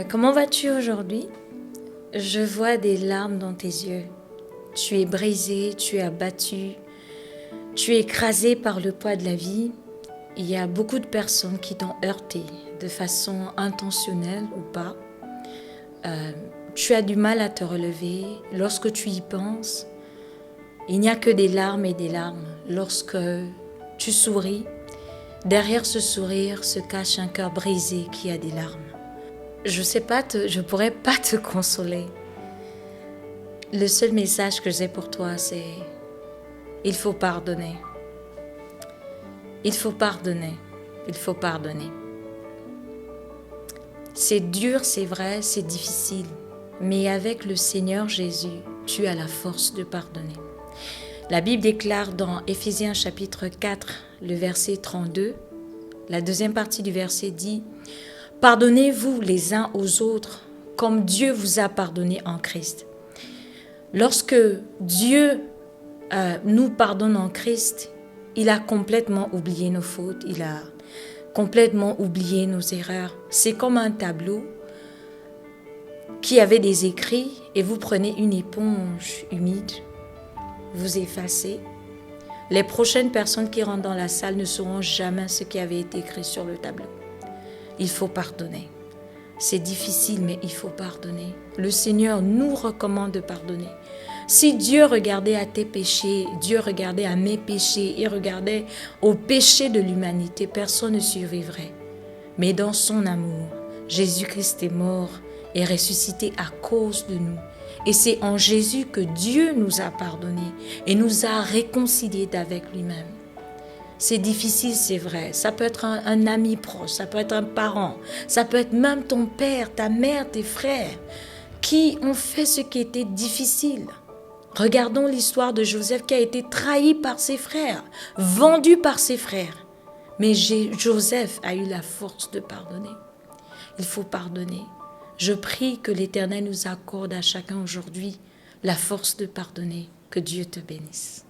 Comment vas-tu aujourd'hui? Je vois des larmes dans tes yeux. Tu es brisé, tu es abattu, tu es écrasé par le poids de la vie. Il y a beaucoup de personnes qui t'ont heurté de façon intentionnelle ou pas. Tu as du mal à te relever. Lorsque tu y penses, il n'y a que des larmes et des larmes. Lorsque tu souris, derrière ce sourire se cache un cœur brisé qui a des larmes. Je pourrais pas te consoler. Le seul message que j'ai pour toi, c'est il faut pardonner. Il faut pardonner. Il faut pardonner. C'est dur, c'est vrai, c'est difficile. Mais avec le Seigneur Jésus, tu as la force de pardonner. La Bible déclare dans Éphésiens chapitre 4, le verset 32, la deuxième partie du verset dit « Pardonnez-vous les uns aux autres comme Dieu vous a pardonné en Christ. » Lorsque Dieu nous pardonne en Christ, il a complètement oublié nos fautes, il a complètement oublié nos erreurs. C'est comme un tableau qui avait des écrits et vous prenez une éponge humide, vous effacez. Les prochaines personnes qui rentrent dans la salle ne sauront jamais ce qui avait été écrit sur le tableau. Il faut pardonner. C'est difficile, mais il faut pardonner. Le Seigneur nous recommande de pardonner. Si Dieu regardait à tes péchés, Dieu regardait à mes péchés, il regardait aux péchés de l'humanité, personne ne survivrait. Mais dans son amour, Jésus-Christ est mort et ressuscité à cause de nous. Et c'est en Jésus que Dieu nous a pardonnés et nous a réconciliés avec lui-même. C'est difficile, c'est vrai. Ça peut être un ami proche, ça peut être un parent, ça peut être même ton père, ta mère, tes frères qui ont fait ce qui était difficile. Regardons l'histoire de Joseph qui a été trahi par ses frères, vendu par ses frères. Mais Joseph a eu la force de pardonner. Il faut pardonner. Je prie que l'Éternel nous accorde à chacun aujourd'hui la force de pardonner. Que Dieu te bénisse.